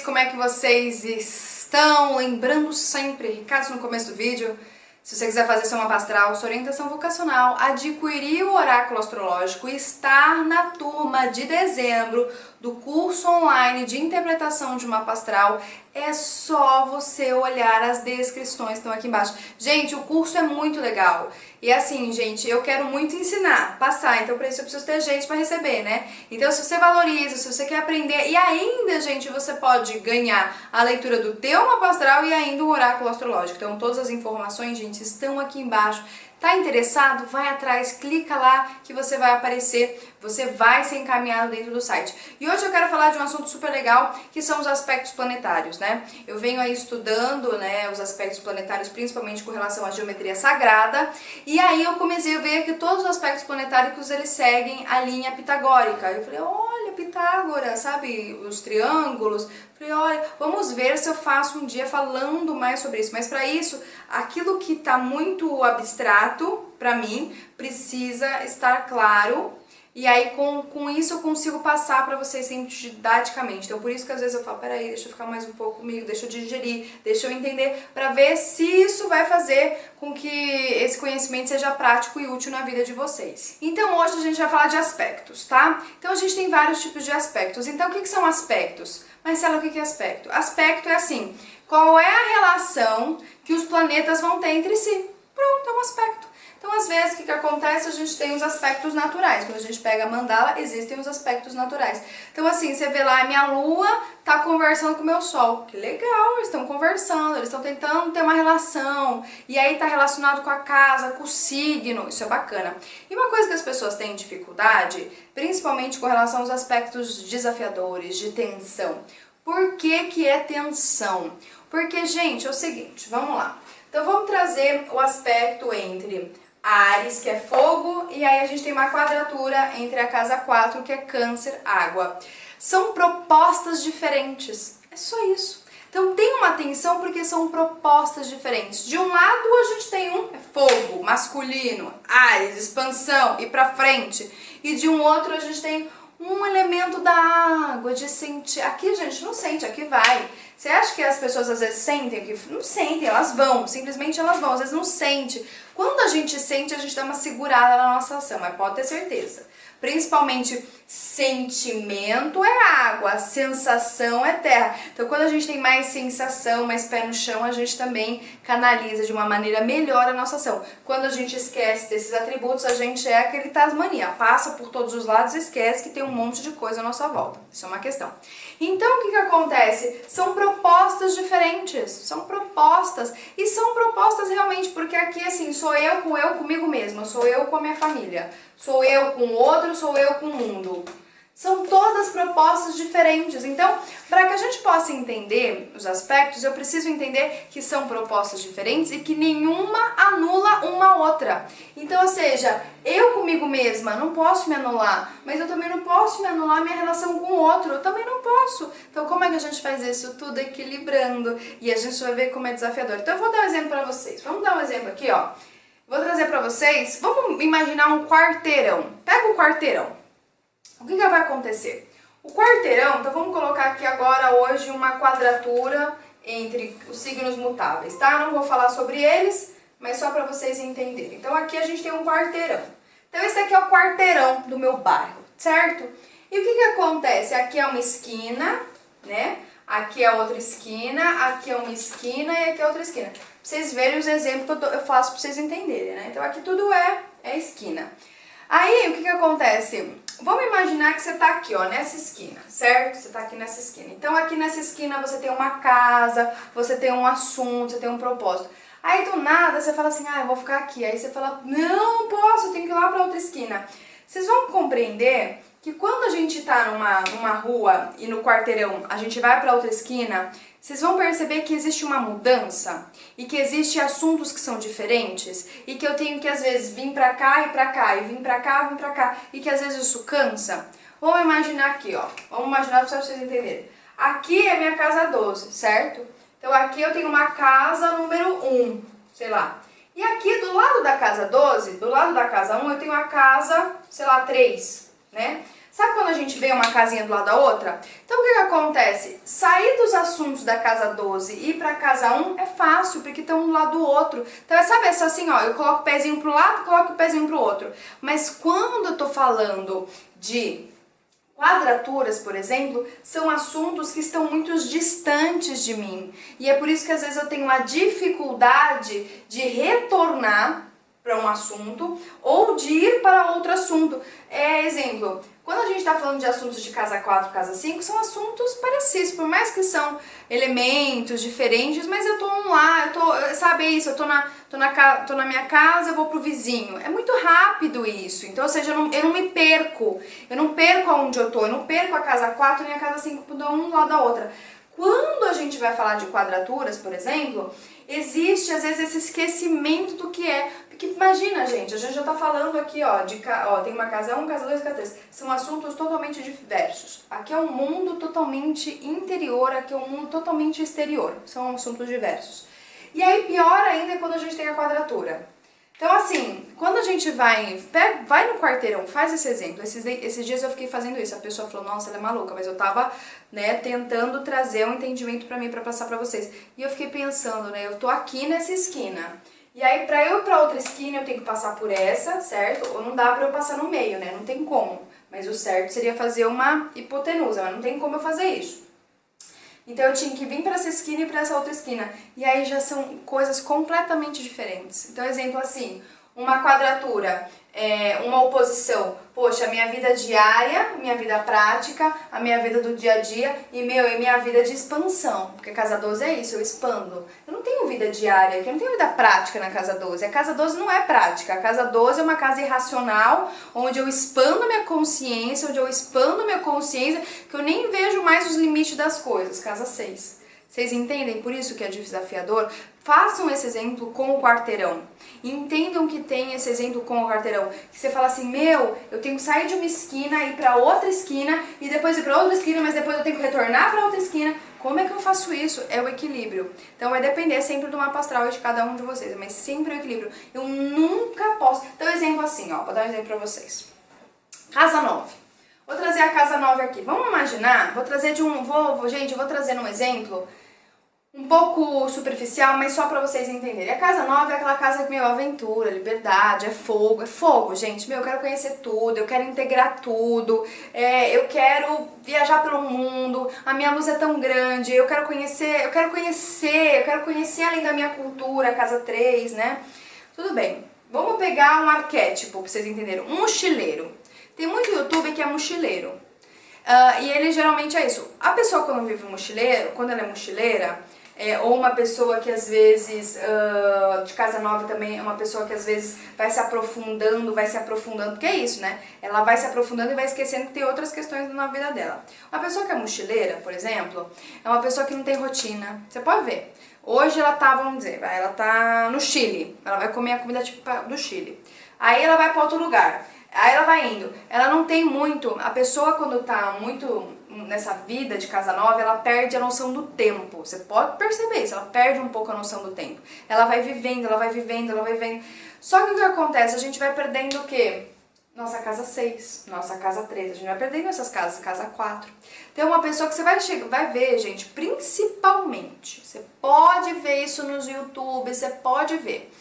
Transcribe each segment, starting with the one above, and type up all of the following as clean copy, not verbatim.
como é que vocês estão? Lembrando sempre, recados no começo do vídeo, se você quiser fazer seu mapa astral, sua orientação vocacional, adquirir o oráculo astrológico e estar na turma de dezembro do curso online de interpretação de mapa astral, é só você olhar as descrições que estão aqui embaixo. Gente, o curso é muito legal. E assim, gente, eu quero muito ensinar, passar, então para isso eu preciso ter gente para receber, né? Então se você valoriza, se você quer aprender, e ainda, gente, você pode ganhar a leitura do teu mapa astral e ainda o oráculo astrológico. Então todas as informações, gente, estão aqui embaixo. Tá interessado? Vai atrás, clica lá que você vai aparecer, você vai ser encaminhado dentro do site. E hoje eu quero falar de um assunto super legal, que são os aspectos planetários, né? Eu venho aí estudando, né, os aspectos planetários, principalmente com relação à geometria sagrada, e aí eu comecei a ver que todos os aspectos planetários, eles seguem a linha pitagórica. Eu falei, olha, Pitágoras, sabe, os triângulos. Falei, olha, vamos ver se eu faço um dia falando mais sobre isso. Mas para isso, aquilo que está muito abstrato para mim precisa estar claro. E aí com isso eu consigo passar para vocês sempre didaticamente. Então por isso que às vezes eu falo, peraí, deixa eu ficar mais um pouco comigo, deixa eu digerir, deixa eu entender, para ver se isso vai fazer com que esse conhecimento seja prático e útil na vida de vocês. Então hoje a gente vai falar de aspectos, tá? Então a gente tem vários tipos de aspectos. Então o que são aspectos? Marcela, o que é aspecto? Aspecto é assim, qual é a relação que os planetas vão ter entre si? Pronto, é um aspecto. Então, às vezes, o que acontece? A gente tem os aspectos naturais. Quando a gente pega a mandala, existem os aspectos naturais. Então, assim, você vê lá, a minha lua tá conversando com o meu sol. Que legal, eles estão conversando, eles estão tentando ter uma relação. E aí tá relacionado com a casa, com o signo. Isso é bacana. E uma coisa que as pessoas têm dificuldade, principalmente com relação aos aspectos desafiadores, de tensão. Por que é tensão? Porque, gente, é o seguinte, vamos lá. Então, vamos trazer o aspecto entre Áries, que é fogo, e aí a gente tem uma quadratura entre a casa 4, que é Câncer, água. São propostas diferentes, é só isso. Então tem uma tensão porque são propostas diferentes. De um lado a gente tem um fogo, masculino, Áries, expansão, ir pra frente. E de um outro a gente tem um elemento da água, de sentir. Aqui a gente não sente, aqui vai. Você acha que as pessoas às vezes sentem? Não sentem, elas vão, simplesmente elas vão, às vezes não sente. Quando a gente sente, a gente dá uma segurada na nossa ação, mas pode ter certeza. Principalmente sentimento é água, sensação é terra. Então quando a gente tem mais sensação, mais pé no chão, a gente também canaliza de uma maneira melhor a nossa ação. Quando a gente esquece desses atributos, a gente é aquele Tasmania, passa por todos os lados e esquece que tem um monte de coisa à nossa volta. Isso é uma questão. Então o que acontece? São propostas diferentes, são propostas, e são propostas realmente, porque aqui assim, sou eu comigo mesma, sou eu com a minha família, sou eu com o outro, sou eu com o mundo. São todas propostas diferentes. Então, para que a gente possa entender os aspectos, eu preciso entender que são propostas diferentes e que nenhuma anula uma outra. Então, ou seja, eu comigo mesma não posso me anular, mas eu também não posso me anular minha relação com o outro, eu também não posso. Então, como é que a gente faz isso? Tudo equilibrando. E a gente vai ver como é desafiador. Então, eu vou dar um exemplo para vocês. Vamos dar um exemplo aqui, ó. Vou trazer para vocês, vamos imaginar um quarteirão. Pega o quarteirão. O que vai acontecer? O quarteirão, então vamos colocar aqui agora hoje uma quadratura entre os signos mutáveis, tá? Não vou falar sobre eles, mas só para vocês entenderem. Então aqui a gente tem um quarteirão. Então esse aqui é o quarteirão do meu bairro, certo? E o que acontece? Aqui é uma esquina, né? Aqui é outra esquina, aqui é uma esquina e aqui é outra esquina. Pra vocês verem os exemplos que eu faço para vocês entenderem, né? Então aqui tudo é esquina. Aí o que acontece? Vamos imaginar que você tá aqui, ó, nessa esquina, certo? Você tá aqui nessa esquina. Então aqui nessa esquina você tem uma casa, você tem um assunto, você tem um propósito. Aí do nada você fala assim, eu vou ficar aqui. Aí você fala, não posso, eu tenho que ir lá pra outra esquina. Vocês vão compreender que quando a gente tá numa rua e no quarteirão a gente vai pra outra esquina, vocês vão perceber que existe uma mudança e que existem assuntos que são diferentes e que eu tenho que às vezes vir pra cá e pra cá e vir pra cá e que às vezes isso cansa. Vamos imaginar aqui, ó. Vamos imaginar pra vocês entenderem. Aqui é minha casa 12, certo? Então aqui eu tenho uma casa número 1, sei lá. E aqui do lado da casa 12, do lado da casa 1, eu tenho a casa, sei lá, 3, né? Sabe quando a gente vê uma casinha do lado da outra? Então o que acontece? Sair dos assuntos da casa 12 e ir pra casa 1 é fácil, porque estão um do lado do outro. Então é só assim, ó, eu coloco o pezinho pro lado, coloco o pezinho pro outro. Mas quando eu tô falando de quadraturas, por exemplo, são assuntos que estão muito distantes de mim. E é por isso que às vezes eu tenho uma dificuldade de retornar para um assunto ou de ir para outro assunto. Exemplo, quando a gente está falando de assuntos de casa 4, casa 5, são assuntos parecidos, por mais que são elementos diferentes, mas eu tô lá, sabe isso, eu tô na minha casa, eu vou pro vizinho. É muito rápido isso, então, ou seja, eu não me perco, eu não perco aonde eu tô, eu não perco a casa 4 nem a casa 5, um lado da outra. Quando a gente vai falar de quadraturas, por exemplo, existe às vezes esse esquecimento do que é. Porque imagina, gente, a gente já tá falando aqui, ó, tem uma casa 1, casa 2, casa 3. São assuntos totalmente diversos. Aqui é um mundo totalmente interior, aqui é um mundo totalmente exterior. São assuntos diversos. E aí, pior ainda é quando a gente tem a quadratura. Então, assim, quando a gente vai no quarteirão, faz esse exemplo. Esses dias eu fiquei fazendo isso. A pessoa falou, nossa, ela é maluca, mas eu tava, tentando trazer um entendimento pra mim, pra passar pra vocês. E eu fiquei pensando, eu tô aqui nessa esquina. E aí, pra eu ir pra outra esquina, eu tenho que passar por essa, certo? Ou não dá pra eu passar no meio, Não tem como. Mas o certo seria fazer uma hipotenusa, mas não tem como eu fazer isso. Então eu tinha que vir para essa esquina e para essa outra esquina. E aí já são coisas completamente diferentes. Então, exemplo assim, uma quadratura, uma oposição. Poxa, a minha vida diária, minha vida prática, a minha vida do dia a dia e minha vida de expansão. Porque casa 12 é isso, eu expando. Eu não tenho vida diária, eu não tenho vida prática na casa 12. A casa 12 não é prática. A casa 12 é uma casa irracional, onde eu expando minha consciência, que eu nem vejo mais os limites das coisas. Casa 6. Vocês entendem? Por isso que é desafiador. Façam esse exemplo com o quarteirão. Entendam que tem esse exemplo com o quarteirão. Que você fala assim, eu tenho que sair de uma esquina, ir para outra esquina, e depois ir para outra esquina, mas depois eu tenho que retornar para outra esquina. Como é que eu faço isso? É o equilíbrio. Então vai depender sempre do mapa astral de cada um de vocês, mas sempre o equilíbrio. Eu nunca posso... Então, exemplo assim, vou dar um exemplo para vocês. Casa 9. Vou trazer a casa 9 aqui. Vamos imaginar, vou trazer um exemplo um pouco superficial, mas só pra vocês entenderem. A casa 9 é aquela casa que, aventura, liberdade, é fogo, gente. Eu quero conhecer tudo, eu quero integrar tudo, eu quero viajar pelo mundo, a minha luz é tão grande, eu quero conhecer além da minha cultura, casa 3, Tudo bem, vamos pegar um arquétipo pra vocês entenderem, um mochileiro. Tem muito YouTube que é mochileiro. E ele geralmente é isso. A pessoa quando vive mochileiro, quando ela é mochileira, ou uma pessoa que às vezes, de casa 9 também, é uma pessoa que às vezes vai se aprofundando, porque é isso, Ela vai se aprofundando e vai esquecendo que tem outras questões na vida dela. Uma pessoa que é mochileira, por exemplo, é uma pessoa que não tem rotina. Você pode ver. Hoje ela tá, ela tá no Chile. Ela vai comer a comida do Chile. Aí ela vai para outro lugar. Aí ela vai indo. Ela não tem muito... A pessoa quando tá muito nessa vida de casa 9, ela perde a noção do tempo. Você pode perceber isso, ela perde um pouco a noção do tempo. Ela vai vivendo. Só que o que acontece? A gente vai perdendo o quê? Nossa casa 6, nossa casa 3. A gente vai perdendo essas casas, casa 4. Tem uma pessoa que você vai ver, gente, principalmente. Você pode ver isso nos YouTube, você pode ver.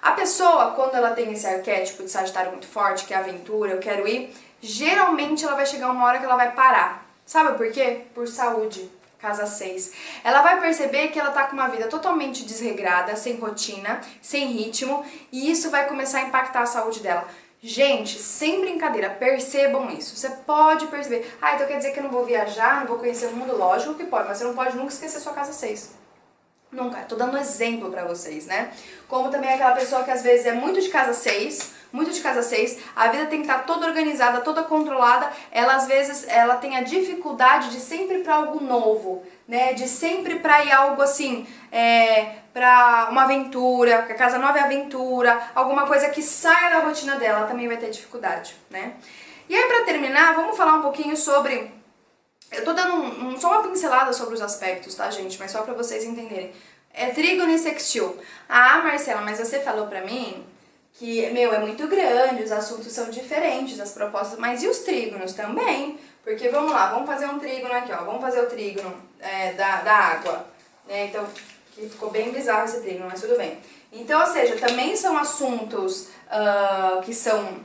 A pessoa, quando ela tem esse arquétipo de Sagitário muito forte, que é aventura, eu quero ir, geralmente ela vai chegar uma hora que ela vai parar. Sabe por quê? Por saúde, casa 6. Ela vai perceber que ela tá com uma vida totalmente desregrada, sem rotina, sem ritmo, e isso vai começar a impactar a saúde dela. Gente, sem brincadeira, percebam isso. Você pode perceber. Então quer dizer que eu não vou viajar, não vou conhecer o mundo? Lógico que pode, mas você não pode nunca esquecer sua casa 6. Nunca, tô dando exemplo pra vocês, Como também é aquela pessoa que às vezes é muito de casa 6, a vida tem que estar toda organizada, toda controlada, às vezes ela tem a dificuldade de sempre ir pra algo novo, De sempre pra ir algo assim, pra uma aventura, que a casa 9 é aventura, alguma coisa que saia da rotina dela, ela também vai ter dificuldade, E aí pra terminar, vamos falar um pouquinho sobre... Eu tô dando só uma pincelada sobre os aspectos, tá, gente? Mas só pra vocês entenderem. É trígono e sextil. Marcela, mas você falou pra mim que, é muito grande, os assuntos são diferentes, as propostas, mas e os trígonos também? Porque vamos lá, vamos fazer um trígono aqui, ó, vamos fazer o trígono da água, né? Então, que ficou bem bizarro esse trígono, mas tudo bem. Então, ou seja, também são assuntos que são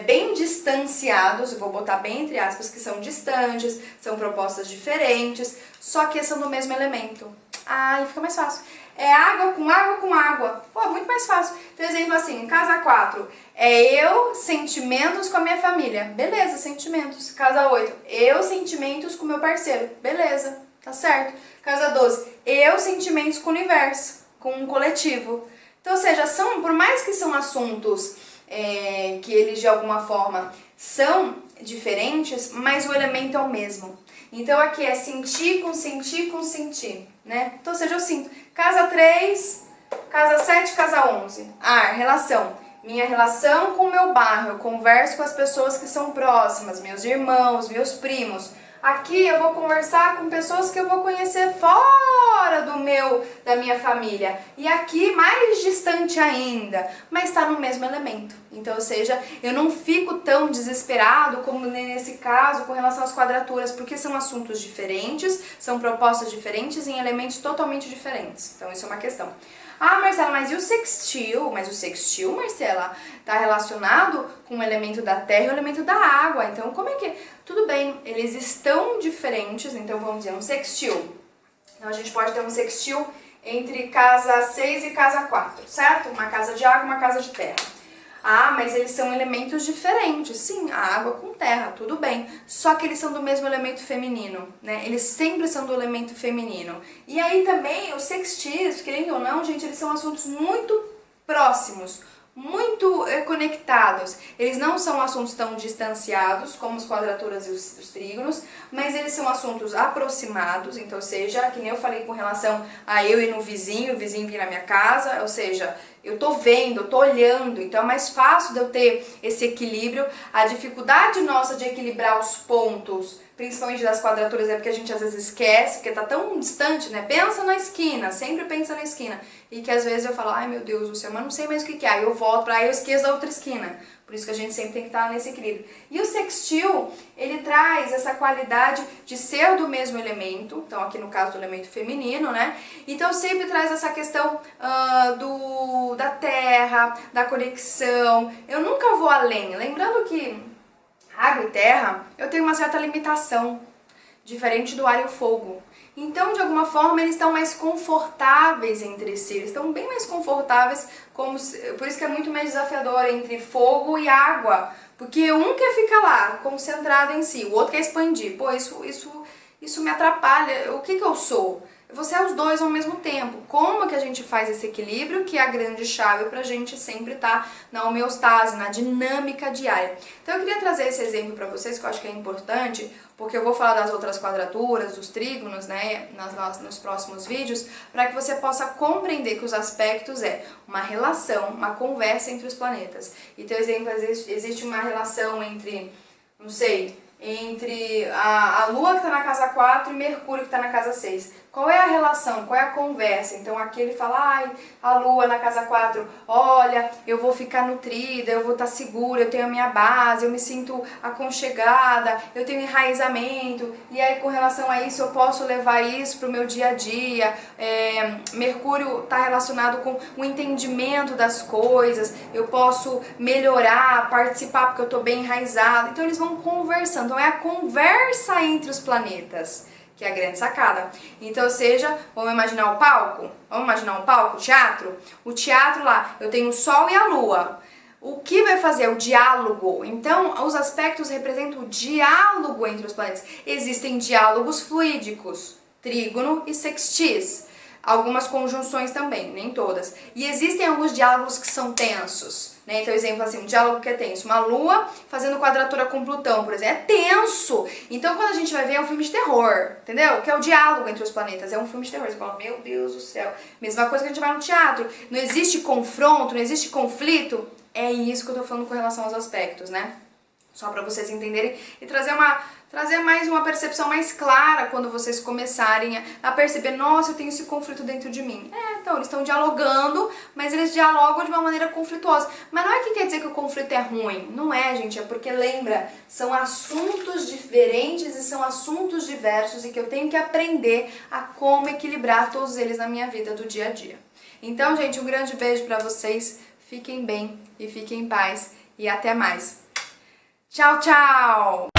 bem distanciados, eu vou botar bem entre aspas, que são distantes, são propostas diferentes, só que são do mesmo elemento. Aí fica mais fácil. É água com água com água. Pô, muito mais fácil. Então, exemplo assim, casa 4, eu, sentimentos com a minha família. Beleza, sentimentos. Casa 8, eu, sentimentos com meu parceiro. Beleza, tá certo. Casa 12, eu, sentimentos com o universo, com um coletivo. Então, ou seja, por mais que são assuntos que eles de alguma forma são diferentes, mas o elemento é o mesmo. Então aqui é sentir com sentir com sentir, né? Então, ou seja, eu sinto. Casa 3, casa 7, casa 11. Relação. Minha relação com o meu bairro. Eu converso com as pessoas que são próximas, meus irmãos, meus primos. Aqui eu vou conversar com pessoas que eu vou conhecer fora da minha família. E aqui mais distante ainda, mas está no mesmo elemento. Então, ou seja, eu não fico tão desesperado como nesse caso com relação às quadraturas, porque são assuntos diferentes, são propostas diferentes em elementos totalmente diferentes. Então, isso é uma questão. Marcela, mas e o sextil? Mas o sextil, Marcela, está relacionado com o elemento da terra e o elemento da água. Então, como é que... Tudo bem, eles estão diferentes, então vamos dizer um sextil. Então, a gente pode ter um sextil entre casa 6 e casa 4, certo? Uma casa de água e uma casa de terra. Mas eles são elementos diferentes. Sim, a água com terra, tudo bem. Só que eles são do mesmo elemento feminino, né? Eles sempre são do elemento feminino. E aí também os sextis, querendo ou não, gente, eles são assuntos muito próximos, muito conectados. Eles não são assuntos tão distanciados como as quadraturas e os trígonos, mas eles são assuntos aproximados, então, ou seja, que nem eu falei com relação a eu ir no vizinho, o vizinho vir na minha casa, ou seja, eu tô vendo, eu tô olhando, então é mais fácil de eu ter esse equilíbrio. A dificuldade nossa de equilibrar os pontos, principalmente das quadraturas, é porque a gente às vezes esquece, porque tá tão distante, né? Pensa na esquina, sempre pensa na esquina. E que às vezes eu falo, ai meu Deus do céu, mas não sei mais o que é. Aí eu volto pra aí eu esqueço da outra esquina. Por isso que a gente sempre tem que estar nesse equilíbrio. E o sextil, ele traz essa qualidade de ser do mesmo elemento, então aqui no caso do elemento feminino, né? Então sempre traz essa questão da terra, da conexão. Eu nunca vou além. Lembrando que água e terra, eu tenho uma certa limitação, diferente do ar e o fogo. Então, de alguma forma, eles estão mais confortáveis entre si, eles estão bem mais confortáveis, por isso que é muito mais desafiador entre fogo e água, porque um quer ficar lá, concentrado em si, o outro quer expandir. Pô, isso me atrapalha. O que eu sou? Você é os dois ao mesmo tempo. Como que a gente faz esse equilíbrio, que é a grande chave pra gente sempre estar na homeostase, na dinâmica diária. Então eu queria trazer esse exemplo para vocês, que eu acho que é importante, porque eu vou falar das outras quadraturas, dos trígonos, né, nos próximos vídeos, para que você possa compreender que os aspectos uma relação, uma conversa entre os planetas. Então, exemplo, existe uma relação entre, não sei, entre a Lua que está na casa 4 e Mercúrio que está na casa 6. Qual é a relação? Qual é a conversa? Então aqui ele fala, a Lua na casa 4, olha, eu vou ficar nutrida, eu vou estar segura, eu tenho a minha base, eu me sinto aconchegada, eu tenho enraizamento, e aí com relação a isso eu posso levar isso para o meu dia a dia. Mercúrio está relacionado com o entendimento das coisas, eu posso melhorar, participar porque eu estou bem enraizada. Então eles vão conversando, então é a conversa entre os planetas que é a grande sacada. Então, ou seja, vamos imaginar o palco? Vamos imaginar um palco, teatro? O teatro lá, eu tenho o Sol e a Lua. O que vai fazer? O diálogo. Então, os aspectos representam o diálogo entre os planetas. Existem diálogos fluídicos, trígono e sextis. Algumas conjunções também, nem todas. E existem alguns diálogos que são tensos, né? Então, exemplo assim, um diálogo que é tenso. Uma Lua fazendo quadratura com Plutão, por exemplo, é tenso. Então, quando a gente vai ver, é um filme de terror, entendeu? Que é o diálogo entre os planetas, é um filme de terror. Você fala, meu Deus do céu. Mesma coisa que a gente vai no teatro. Não existe confronto, não existe conflito. É isso que eu tô falando com relação aos aspectos, né? Só para vocês entenderem e trazer trazer mais uma percepção mais clara quando vocês começarem a perceber, nossa, eu tenho esse conflito dentro de mim. Então eles estão dialogando, mas eles dialogam de uma maneira conflituosa. Mas não é que quer dizer que o conflito é ruim, não é, gente, é porque lembra, são assuntos diferentes e são assuntos diversos e que eu tenho que aprender a como equilibrar todos eles na minha vida do dia a dia. Então, gente, um grande beijo pra vocês, fiquem bem e fiquem em paz e até mais. Tchau, tchau!